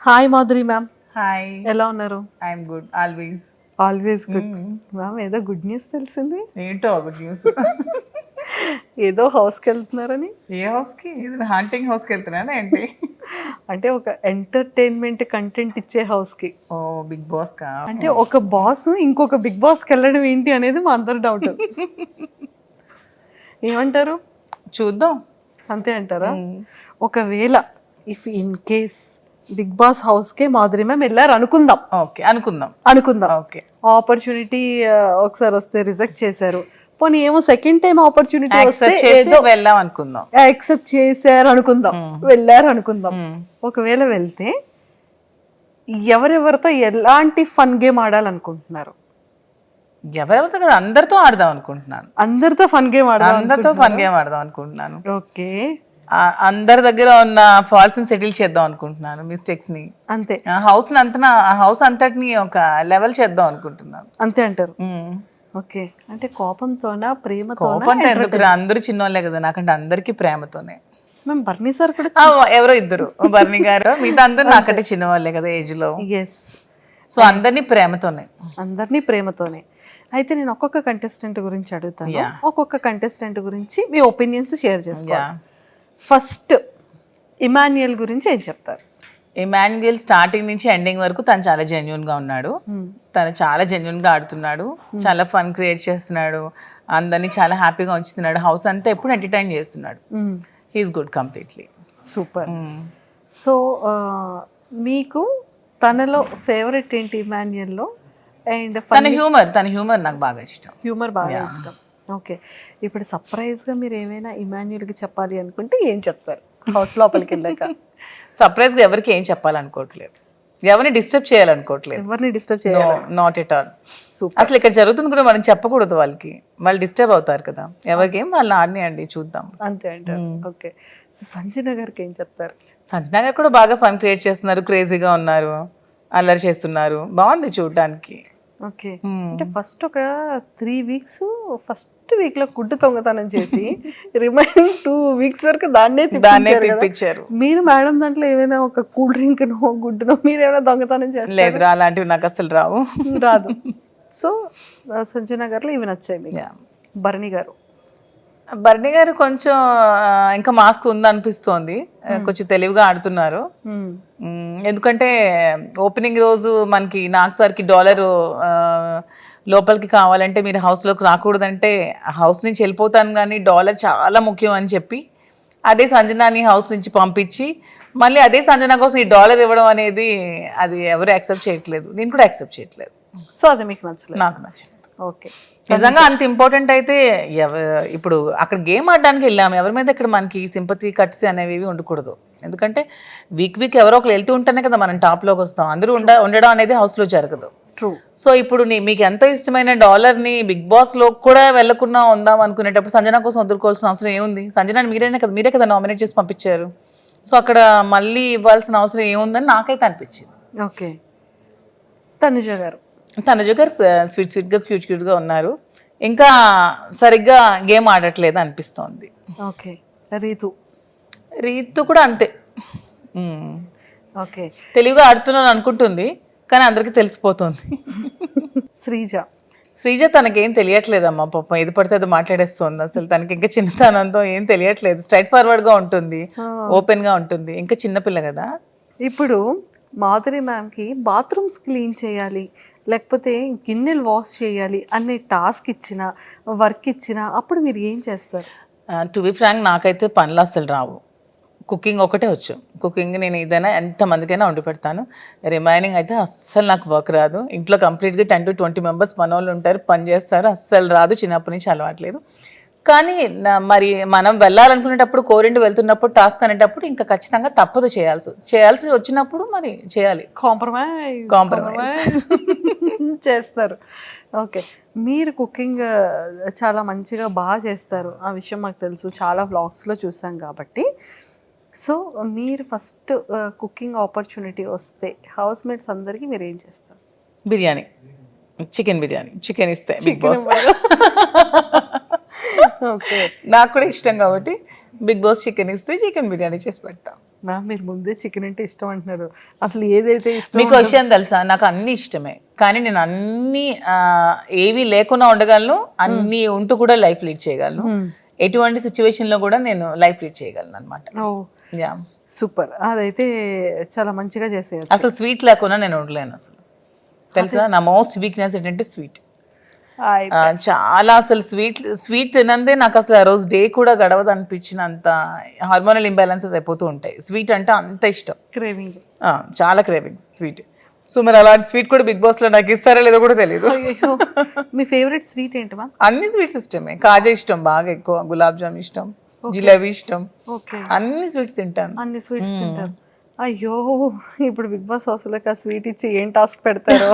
Hi Madhuri ma'am, hi, ఎలా ఉన్నారు? I'm good always. Always good ma'am. ఏదో గుడ్ న్యూస్ తెలిసింది. ఏంటో గుడ్ న్యూస్. ఏదో హౌస్కి వెళ్తున్నారని. ఏ హౌస్కి? హాంటింగ్ హౌస్కి వెళ్తున్నానా ఏంటి? అంటే ఒక ఎంటర్టైన్మెంట్ కంటెంట్ ఇచ్చే హౌస్కి. ఓ బిగ్ బాస్ కా? అంటే ఒక బాస్ ఇంకొక బిగ్ బాస్కి వెళ్ళడం ఏంటి అనేది మా అందరి డౌట్. ఏమంటారు? చూద్దాం. అంతే అంటారా? ఒకవేళ if in case big boss హౌస్కే మాధురి మ్యామ్ వెళ్ళారు అనుకుందాం. ఓకే, అనుకుందాం. ఓకే, ఆపర్చునిటీ ఒకసారి వస్తే రిజెక్ట్ చేశారు, పోనీ ఏమో సెకండ్ టైం ఆపర్చునిటీ వస్తే ఏదో వెళ్దాం అనుకుందాం. యాక్సెప్ట్ చేశారు అనుకుందాం, వెళ్ళారు అనుకుందాం. ఒకవేళ వెళ్తే ఎవరెవరితో ఎలాంటి ఫన్ గేమ్ ఆడాలనుకుంటున్నారు? ఎవరెవరితో కదా, అందరితో ఆడదాం అనుకుంటున్నాను. అందరితో ఫన్ గేమ్ అందరితో ఫన్ గేమ్ ఆడదాం అనుకుంటున్నాను. ఓకే, అందరి దగ్గర ఉన్న ఫాల్ట్స్ ని సెటిల్ చేద్దాం అనుకుంటున్నాను, మిస్టేక్స్ ని. అంతే. హౌస్ అంతటిని ఒక లెవెల్ చేద్దాం అనుకుంటున్నాను. అంతే అంటారు. ఓకే, అంటే కోపంతోనా ప్రేమతోనా? కోపంతో ఎందుకు? అందరూ చిన్నోళ్ళే కదా, నాకంటే అందరికి ప్రేమతోనే. మేము బర్నీ సార్ కూడా ఎవరో ఇద్దరు, బర్నీ గారు, మిగతా అందరూ నాకంటే చిన్నవాళ్ళే కదా ఏజ్ లో. ఎస్. సో అందరినీ ప్రేమతోనే. అందరినీ ప్రేమతోనే. అయితే నేను ఒక్కొక్క కంటెస్టెంట్ గురించి అడుగుతాను, ఒక్కొక్క కంటెస్టెంట్ గురించి మీ ఒపీనియన్స్ షేర్ చేసుకోవాలి. ఫస్ట్ ఇమాన్యుయల్ గురించి ఏం చెప్తారు? ఇమాన్యుయల్ స్టార్టింగ్ నుంచి ఎండింగ్ వరకు తను చాలా జెన్యున్ గా ఉన్నాడు. తను చాలా జెన్యున్ గా ఆడుతున్నాడు, చాలా ఫన్ క్రియేట్ చేస్తున్నాడు, అందరినీ చాలా హ్యాపీగా ఉంచుతున్నాడు, హౌస్ అంతా ఎప్పుడు ఎంటర్టైన్ చేస్తున్నాడు. He's good completely. Super. So మీకు తనలో ఫేవరెట్ ఏంటి ఇమాన్యుయల్లో? అండ్ తన హ్యూమర్ నాకు బాగా ఇష్టం. హ్యూమర్ బాగా ఇష్టం. ఓకే, ఇప్పుడు సర్ప్రైజ్గా మీరు ఏమైనా ఇమాన్యుయల్కి చెప్పాలి అనుకుంటే ఏం చెప్తారు హౌస్ లోపలికి వెళ్ళాక? సర్ప్రైజ్గా ఎవరికి ఏం చెప్పాలనుకోవట్లేదు, ఎవరిని డిస్టర్బ్ చేయాలనుకోవట్లేదు. ఎవరిని డిస్టర్బ్ చేయాలి? Not at all. అసలు ఇక్కడ జరుగుతుంది కూడా మనం చెప్పకూడదు, వాళ్ళకి వాళ్ళు డిస్టర్బ్ అవుతారు కదా. ఎవరికి ఏం వాళ్ళని ఆడినాయండి, చూద్దాం. అంతే అంటారు. ఓకే, సో సంజన గారికి ఏం చెప్తారు? సంజన గారు కూడా బాగా ఫన్ క్రియేట్ చేస్తున్నారు, క్రేజీగా ఉన్నారు, అల్లరి చేస్తున్నారు, బాగుంది చూడటానికి. ఓకే, అంటే ఫస్ట్ ఒక 3 weeks ఫస్ట్ వీక్ లో గుడ్డు దొంగతనం చేసి రిమైనింగ్ 2 weeks వరకు దాన్నే తిప్పించారు. మీరు మేడం దాంట్లో ఏమైనా ఒక కూల్ డ్రింక్ నో గుడ్డునో మీరు ఏమైనా దొంగతనం చేస్తారు? లేదు, అలాంటివి నాకు అసలు రాదు. సో సంజన గారిలో ఇవి నచ్చాయి మీకు. బర్నీ గారు కొంచెం ఇంకా మాస్క్ ఉందనిపిస్తోంది, కొంచెం తెలివిగా ఆడుతున్నారు. ఎందుకంటే ఓపెనింగ్ రోజు మనకి నాకు సార్కి $1 లోపలికి కావాలంటే మీరు హౌస్లోకి రాకూడదంటే హౌస్ నుంచి వెళ్ళిపోతాను, కానీ $1 చాలా ముఖ్యం అని చెప్పి అదే సంజనాని హౌస్ నుంచి పంపించి మళ్ళీ అదే సంజన కోసం ఈ $1 ఇవ్వడం అనేది అది ఎవరు యాక్సెప్ట్ చేయట్లేదు, నేను కూడా యాక్సెప్ట్ చేయట్లేదు. సో అది మీకు నచ్చలేదు? నాకు నచ్చలేదు. ఓకే, నిజంగా అంత ఇంపార్టెంట్ అయితే ఇప్పుడు అక్కడ గేమ్ ఆడడానికి వెళ్ళాము, ఎవరి మీద ఇక్కడ మనకి సింపతి కట్స్ అనేవి ఉండకూడదు. ఎందుకంటే వీక్ ఎవరో ఒకరు వెళ్తూ ఉంటేనే కదా మనం టాప్లోకి వస్తాం, అందరూ ఉండడం అనేది హౌస్లో జరగదు. ట్రూ. సో ఇప్పుడు మీకు ఎంతో ఇష్టమైన $1ని బిగ్ బాస్లో కూడా వెళ్లకుండా ఉందాం అనుకునేటప్పుడు సంజన కోసం వదులుకోవాల్సిన అవసరం ఏముంది? సంజన మీరే కదా నామినేట్ చేసి పంపించారు. సో అక్కడ మళ్ళీ ఇవ్వాల్సిన అవసరం ఏముందని నాకైతే అనిపించింది. ఓకే, తనుజ గారు స్వీట్గా క్యూట్గా ఉన్నారు, ఇంకా సరిగ్గా గేమ్ ఆడట్లేదు అనిపిస్తోంది. ఓకే, రీతు కూడా అంతే. ఓకే, తెలివిగా ఆడుతున్నాను అనుకుంటుంది కానీ అందరికీ తెలిసిపోతుంది. శ్రీజ తనకేం తెలియట్లేదమ్మా, పాపం ఏది పడితే అది మాట్లాడేస్తుంది. అసలు తనకి ఇంకా చిన్నతనంతో ఏం తెలియట్లేదు, స్ట్రైట్ ఫార్వర్డ్ గా ఉంటుంది, ఓపెన్ గా ఉంటుంది, ఇంకా చిన్నపిల్ల కదా. ఇప్పుడు మాధురి మ్యామ్కి బాత్రూమ్స్ క్లీన్ చేయాలి, లేకపోతే గిన్నెలు వాష్ చేయాలి అనే టాస్క్ ఇచ్చినా వర్క్ ఇచ్చినా అప్పుడు మీరు ఏం చేస్తారు? టు బి ఫ్రాంక్ నాకైతే పనులు అసలు రావు, కుకింగ్ ఒకటే వచ్చు. కుకింగ్ నేను ఏదైనా ఎంతమందికైనా వండి పెడతాను, రిమైనింగ్ అయితే అస్సలు నాకు వర్క్ రాదు. ఇంట్లో కంప్లీట్గా 10 to 20 మెంబర్స్ మన వాళ్ళు ఉంటారు, పని చేస్తారు, అస్సలు రాదు, చిన్నప్పటి నుంచి అలవాట్లేదు. కానీ మరి మనం వెళ్ళాలనుకునేటప్పుడు కోరిండి వెళ్తున్నప్పుడు టాస్క్ అనేటప్పుడు ఇంకా ఖచ్చితంగా తప్పదు, చేయాల్సి వచ్చినప్పుడు మరి చేయాలి. కాంప్రమైజ్ చేస్తారు. ఓకే, మీరు కుకింగ్ చాలా మంచిగా బాగా చేస్తారు, ఆ విషయం మాకు తెలుసు, చాలా వ్లాగ్స్లో చూసాం కాబట్టి. సో మీరు ఫస్ట్ కుకింగ్ ఆపర్చునిటీ వస్తే హౌస్ మేట్స్ అందరికీ మీరు ఏం చేస్తారు? చికెన్ బిర్యానీ ఇస్తే బిగ్ బాస్. నాకు కూడా ఇష్టం కాబట్టి బిగ్ బాస్ చికెన్ ఇస్తే చికెన్ బిర్యానీ చేసి పెడతాం. మ్యామ్ మీరు ముందే చికెన్ అంటే ఇష్టం అంటున్నారు, అసలు ఏదైతే ఇష్టం మీకు విషయం తెలుసా, నాకు అన్ని ఇష్టమే, కానీ నేను అన్ని ఏవి లేకుండా ఉండగలను, అన్ని ఉంటూ కూడా లైఫ్ లీడ్ చేయగలను. ఎటువంటి సిచ్యువేషన్ లో కూడా నేను లైఫ్ లీడ్ చేయగలను అనమాట. యా, సూపర్, అదైతే చాలా మంచిగా చేసేయచ్చు. అసలు స్వీట్ లేకుండా నేను ఉండలేను అసలు, తెలుసా. నా మోస్ట్ వీక్నెస్ ఏంటంటే స్వీట్. చాలా అసలు స్వీట్ తినందే నాకు అసలు ఆ రోజు డే కూడా గడవదు అనిపించినంత హార్మోనల్ ఇంబ్యాలెన్సెస్ అయిపోతూ ఉంటాయి. స్వీట్ అంటే అంత ఇష్టం, క్రేవింగ్, చాలా క్రేవింగ్స్ స్వీట్. సో మరి అలాంటి స్వీట్ కూడా బిగ్ బాస్ లో నాకు ఇస్తారా లేదో కూడా తెలియదు. మీ ఫేవరెట్ స్వీట్ ఏంటి మ్యామ్? అన్ని స్వీట్స్ ఇష్టమే, కాజా ఇష్టం బాగా ఎక్కువ, గులాబ్ జామ్ ఇష్టం, జిలేబీ ఇష్టం, అన్ని స్వీట్స్ తింటాను. అన్ని స్వీట్స్ తింటారు. అయ్యో, ఇప్పుడు బిగ్ బాస్ హౌస్ లోకి ఆ స్వీట్ ఇచ్చి ఏం టాస్క్ పెడతారు?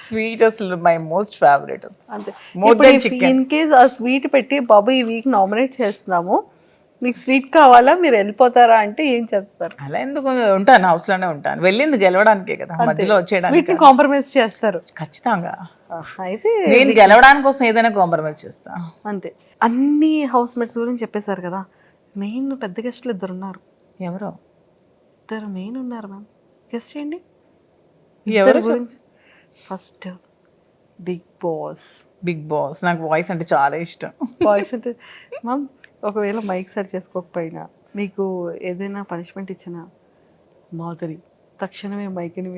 స్వీట్ అసలు మై మోస్ట్ ఫేవరెట్. అంతే, more than chicken. In case ఆ స్వీట్ పెట్టి బాబు ఈ వీక్ నామినేట్ చేస్తున్నాము, మీకు స్వీట్ కావాలా, మీరు వెళ్ళిపోతారా అంటే ఏం చెప్తారు? అలా ఎందుకు ఉంటాను, హౌస్ లోనే ఉంటాను. వెళ్ళింది గెలవడానికే కదా, మధ్యలో వచ్చేయడానికి కాంప్రమైజ్ చేస్తారు ఖచ్చితంగా. అయితే నేను గెలవడానికి కోసం ఏదైనా కాంప్రమైజ్ చేస్తా. అంతే. అన్ని హౌస్ మేట్స్ గురించి చెప్పేశారు కదా, మెయిన్ పెద్ద గెస్ట్లు ఇద్దరు ఉన్నారు. ఎవరో ఇద్దరు మెయిన్ ఉన్నారు మ్యామ్, గెస్ట్ చేయండి ఎవరు గురించి. First big boss. Big boss నాకు వాయిస్ అంటే చాలా ఇష్టం. వాయిస్ అంటే మ్యామ్, ఒకవేళ మైక్ సెట్ చేసుకోకపోయినా మీకు ఏదైనా పనిష్మెంట్ ఇచ్చినా మాధురి తక్షణమే మైక్ని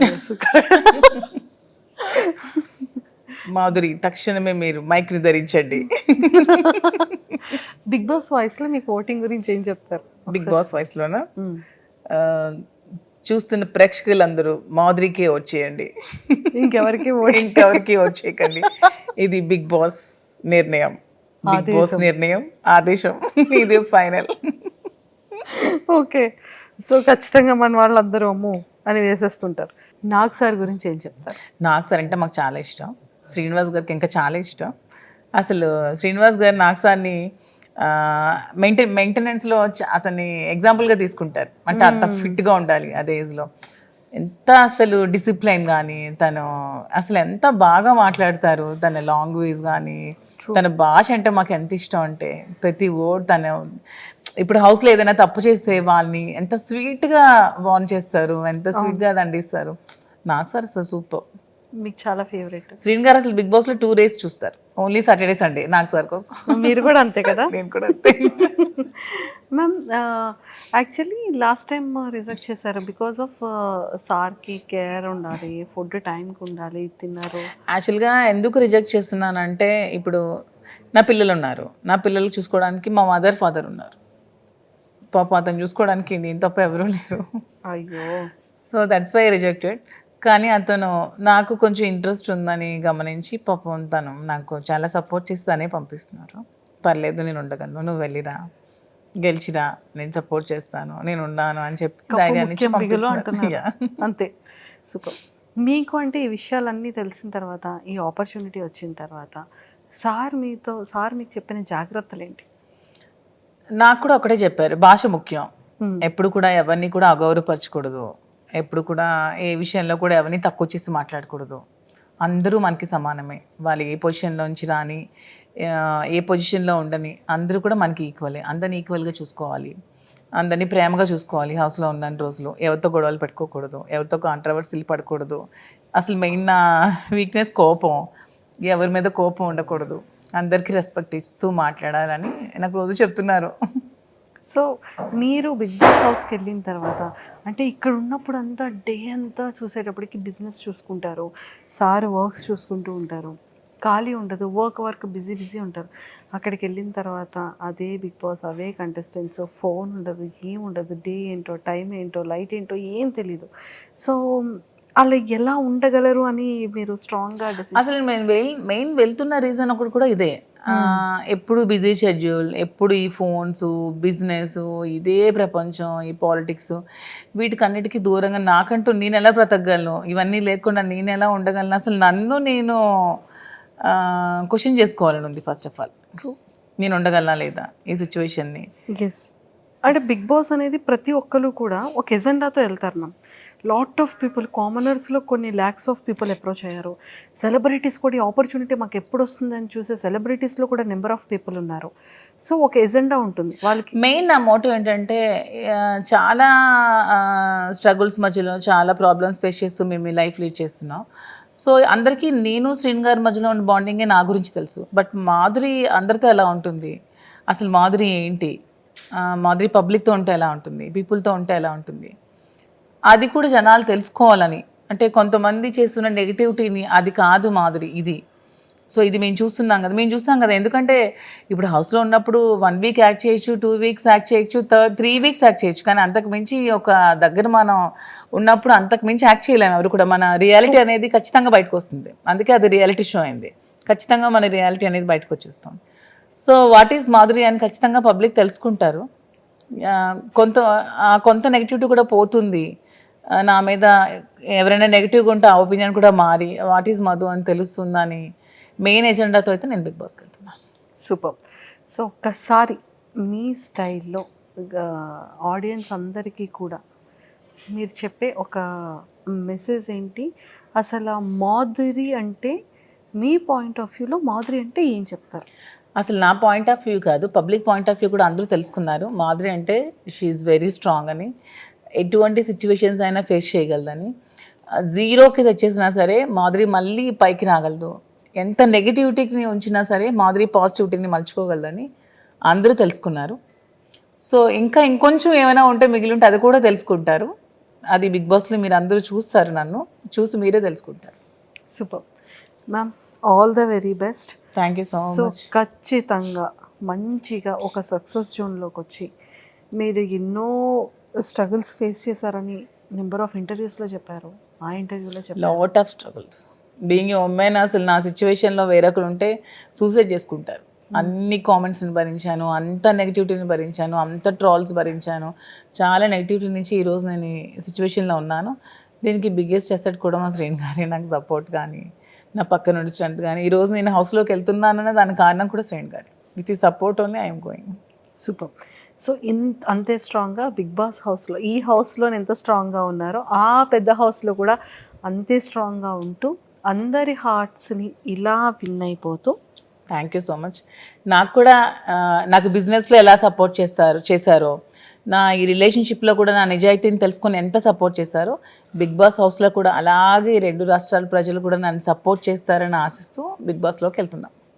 మాధురి తక్షణమే మీరు మైక్ ని ధరించండి. బిగ్ బాస్ వాయిస్ లో మీకు ఓటింగ్ గురించి ఏం చెప్తారు? బిగ్ బాస్ వాయిస్ లోనా, చూస్తున్న ప్రేక్షకులందరూ మాధురికే ఓట్ చేయండి, ఇంకెవరికి ఓట్ చేయకండి. ఇది బిగ్ బాస్ నిర్ణయం, బిగ్ బాస్ నిర్ణయం, ఆదేశం, ఇది ఫైనల్. ఓకే, సో ఖచ్చితంగా మన వాళ్ళందరూ అమ్ము అని వేసేస్తుంటారు. నాగ్ సార్ గురించి ఏం చెప్తారు? నాగ్ సార్ అంటే మాకు చాలా ఇష్టం, శ్రీనివాస్ గారికి ఇంకా చాలా ఇష్టం. అసలు శ్రీనివాస్ గారు నాగ్ సార్ని మెయింటెనెన్స్లో అతన్ని ఎగ్జాంపుల్గా తీసుకుంటారు. అంటే అంత ఫిట్గా ఉండాలి అదే ఏజ్లో, ఎంత అసలు డిసిప్లైన్ కానీ, తను అసలు ఎంత బాగా మాట్లాడతారు, తన లాంగ్వేజ్ కానీ, తన భాష అంటే మాకు ఎంత ఇష్టం అంటే ప్రతి వర్డ్ తను. ఇప్పుడు హౌస్లో ఏదైనా తప్పు చేసే వాళ్ళని ఎంత స్వీట్గా వార్న్ చేస్తారు, ఎంత స్వీట్గా దండిస్తారు. నాకు సార్ అసలు సూపర్. మీకు చాలా ఫేవరెట్ శ్రీన్ గారు. అసలు బిగ్ బాస్లో 2 days చూస్తారు, ఓన్లీ సాటర్డే సండే నాకు సార్ కోసం. మీరు కూడా అంతే కదా? నేను కూడా అంతే ma'am. Actually last time reject చేశారు బికాస్ ఆఫ్ సార్కి కేర్ ఉండాలి, ఫుడ్ టైంకి ఉండాలి, తిన్నారు. యాక్చువల్గా ఎందుకు రిజెక్ట్ చేస్తున్నానంటే, ఇప్పుడు నా పిల్లలు ఉన్నారు, నా పిల్లలు చూసుకోవడానికి మా మదర్ ఫాదర్ ఉన్నారు. పాప అతను చూసుకోవడానికి నేను తప్ప ఎవరూ లేరు. అయ్యో, సో దట్స్ వై రిజెక్టెడ్. కానీ అతను నాకు కొంచెం ఇంట్రెస్ట్ ఉందని గమనించి పాపం తను నాకు చాలా సపోర్ట్ చేసి తనే పంపిస్తున్నారు. పర్లేదు నేను ఉండగలను, నువ్వు వెళ్ళిరా, గెలిచిరా, నేను సపోర్ట్ చేస్తాను, నేను ఉన్నాను అని చెప్పి ధైర్యాన్ని ఇచ్చి పంపిస్తున్నారు. అంతే, సూపర్. మీకు అంటే ఈ విషయాలన్నీ తెలిసిన తర్వాత, ఈ ఆపర్చునిటీ వచ్చిన తర్వాత సార్ మీకు చెప్పిన జాగ్రత్తలు ఏంటి? నాకు కూడా ఒకటే చెప్పారు, భాష ముఖ్యం, ఎప్పుడు కూడా ఎవరిని కూడా అగౌరవపరచకూడదు, ఎప్పుడు కూడా ఏ విషయంలో కూడా ఎవరిని తక్కువ చేసి మాట్లాడకూడదు. అందరూ మనకి సమానమే, వాళ్ళు ఏ పొజిషన్లోంచి రాని, ఏ పొజిషన్లో ఉండని, అందరూ కూడా మనకి ఈక్వలే. అందరిని ఈక్వల్గా చూసుకోవాలి, అందరినీ ప్రేమగా చూసుకోవాలి. హౌస్లో ఉన్న రోజులు ఎవరితో గొడవలు పెట్టుకోకూడదు, ఎవరితో కాంట్రవర్సీలు పడకూడదు. అసలు మెయిన్ నా వీక్నెస్ కోపం, ఎవరి మీద కోపం ఉండకూడదు, అందరికీ రెస్పెక్ట్ ఇస్తూ మాట్లాడాలని నాకు రోజు చెప్తున్నారు. సో మీరు బిగ్ బాస్ హౌస్కి వెళ్ళిన తర్వాత, అంటే ఇక్కడ ఉన్నప్పుడు అంతా డే అంతా చూసేటప్పటికి బిజినెస్ చూసుకుంటారు, సార్ వర్క్స్ చూసుకుంటూ ఉంటారు, ఖాళీ ఉండదు, వర్క్ బిజీ ఉంటారు. అక్కడికి వెళ్ళిన తర్వాత అదే బిగ్ బాస్, అవే కంటెస్టెంట్స్, ఫోన్ ఉండదు, ఏం ఉండదు, డే ఏంటో, టైం ఏంటో, లైట్ ఏంటో ఏం తెలీదు. సో అలా ఎలా ఉండగలరు అని మీరు స్ట్రాంగ్గా అసలు మెయిన్ వెళ్తున్న రీజన్ ఒకటి కూడా ఇదే. ఎప్పుడు బిజీ షెడ్యూల్, ఎప్పుడు ఈ ఫోన్స్, బిజినెస్, ఇదే ప్రపంచం, ఈ పాలిటిక్స్, వీటికన్నిటికీ దూరంగా నాకంటూ నేను ఎలా బ్రతకగలను, ఇవన్నీ లేకుండా నేను ఎలా ఉండగలను, అసలు నన్ను నేను క్వశ్చన్ చేసుకోవాలని ఉంది. ఫస్ట్ ఆఫ్ ఆల్ నేను ఉండగలనా లేదా ఈ సిచ్యువేషన్ని. ఎస్, అంటే బిగ్ బాస్ అనేది ప్రతి ఒక్కరు కూడా ఒక ఎజెండాతో వెళ్తారు మ్యామ్. లాట్ ఆఫ్ పీపుల్ కామనర్స్లో కొన్ని ల్యాక్స్ ఆఫ్ పీపుల్ అప్రోచ్ అయ్యారు. సెలబ్రిటీస్ కూడా ఈ ఆపర్చునిటీ మాకు ఎప్పుడు వస్తుందని చూసే సెలబ్రిటీస్లో కూడా నెంబర్ ఆఫ్ పీపుల్ ఉన్నారు. సో ఒక ఎజెండా ఉంటుంది వాళ్ళకి. మెయిన్ నా మోటివ్ ఏంటంటే చాలా స్ట్రగుల్స్ మధ్యలో చాలా ప్రాబ్లమ్స్ ఫేస్ చేస్తూ మేము ఈ లైఫ్ లీడ్ చేస్తున్నాం. సో అందరికీ నేను శ్రీన్ గారి మధ్యలో ఉన్న బాండింగే నా గురించి తెలుసు. బట్ మాధురి అందరితో ఎలా ఉంటుంది, అసలు మాధురి ఏంటి, మాధురి పబ్లిక్తో ఉంటే ఎలా ఉంటుంది, పీపుల్తో ఉంటే ఎలా ఉంటుంది, అది కూడా జనాలు తెలుసుకోవాలని. అంటే కొంతమంది చేస్తున్న నెగిటివిటీని అది కాదు మాధురి ఇది. సో ఇది మేము చూస్తాం కదా. ఎందుకంటే ఇప్పుడు హౌస్లో ఉన్నప్పుడు 1 వీక్ యాక్ట్ చేయొచ్చు, 2 వీక్స్ యాక్ట్ చేయొచ్చు, 3 వీక్స్ యాక్ట్ చేయొచ్చు. కానీ అంతకు మించి ఒక దగ్గర మనం ఉన్నప్పుడు అంతకు మించి యాక్ట్ చేయలేము ఎవరు కూడా. మన రియాలిటీ అనేది ఖచ్చితంగా బయటకు వస్తుంది. అందుకే అది రియాలిటీ షో అయింది. ఖచ్చితంగా మన రియాలిటీ అనేది బయటకు వచ్చేస్తాం. సో వాట్ ఈజ్ మాధురి అని ఖచ్చితంగా పబ్లిక్ తెలుసుకుంటారు. కొంత నెగిటివిటీ కూడా పోతుంది. నా మీద ఎవరైనా నెగిటివ్గా ఉంటే ఆ ఒపీనియన్ కూడా మారి వాట్ ఈజ్ మధు అని తెలుస్తుందని మెయిన్ ఎజెండాతో అయితే నేను బిగ్ బాస్కి వెళ్తున్నాను. సూపర్. సో ఒక్కసారి మీ స్టైల్లో ఆడియన్స్ అందరికీ కూడా మీరు చెప్పే ఒక మెసేజ్ ఏంటి, అసలు మాధురి అంటే మీ పాయింట్ ఆఫ్ వ్యూలో మాధురి అంటే ఏం చెప్తారు? అసలు నా పాయింట్ ఆఫ్ వ్యూ కాదు, పబ్లిక్ పాయింట్ ఆఫ్ వ్యూ కూడా అందరూ తెలుసుకున్నారు. మాధురి అంటే షీఈ్ వెరీ స్ట్రాంగ్ అని, ఎటువంటి సిచ్యువేషన్స్ అయినా ఫేస్ చేయగలదని, జీరోకి తెచ్చేసినా సరే మాధురి మళ్ళీ పైకి రాగలదు. ఎంత నెగిటివిటీని ఉంచినా సరే మాధురి పాజిటివిటీని మలుచుకోగలదని అందరూ తెలుసుకున్నారు. సో ఇంకా ఇంకొంచెం ఏమైనా ఉంటే మిగిలి ఉంటే అది కూడా తెలుసుకుంటారు. అది బిగ్ బాస్లో మీరు అందరూ చూస్తారు, నన్ను చూసి మీరే తెలుసుకుంటారు. Super ma'am, all the very best. Thank you so much. ఖచ్చితంగా మంచిగా ఒక సక్సెస్ జోన్లోకి వచ్చి మీరు ఎన్నో స్ట్రగుల్స్ ఫేస్ చేశారని నెంబర్ ఆఫ్ ఇంటర్వ్యూస్లో చెప్పారు. ఆ ఇంటర్వ్యూలో చెప్పారు lot of struggles. Being a women అసలు నా సిచ్యువేషన్లో వేరొకరు ఉంటే సూసైడ్ చేసుకుంటారు. అన్ని కామెంట్స్ని భరించాను, అంత నెగిటివిటీని భరించాను, అంత ట్రాల్స్ భరించాను. చాలా నెగిటివిటీ నుంచి ఈరోజు నేను ఈ సిచ్యువేషన్లో ఉన్నాను. దీనికి బిగ్గెస్ట్ అసెట్ కూడా మా శ్రీన్ గారి నాకు సపోర్ట్ కానీ, నా పక్క నుండి స్ట్రెంత్ కానీ. ఈరోజు నేను హౌస్లోకి వెళ్తున్నాననే దానికి కారణం కూడా శ్రీన్ గారి. విత్ ఈ support only I'm going. Super. So అంతే స్ట్రాంగ్గా బిగ్ బాస్ హౌస్లో, ఈ హౌస్లో ఎంత స్ట్రాంగ్గా ఉన్నారో ఆ పెద్ద హౌస్లో కూడా అంతే స్ట్రాంగ్గా ఉంటూ అందరి హార్ట్స్ని ఇలా విన్ అయిపోతూ. Thank you so much. నాకు కూడా నాకు బిజినెస్లో ఎలా సపోర్ట్ చేశారో, నా ఈ రిలేషన్షిప్లో కూడా నా నిజాయితీని తెలుసుకొని ఎంత సపోర్ట్ చేశారో, బిగ్ బాస్ హౌస్లో కూడా అలాగే 2 రాష్ట్రాల ప్రజలు కూడా నన్ను సపోర్ట్ చేస్తారని ఆశిస్తూ బిగ్ బాస్లోకి వెళ్తున్నాను.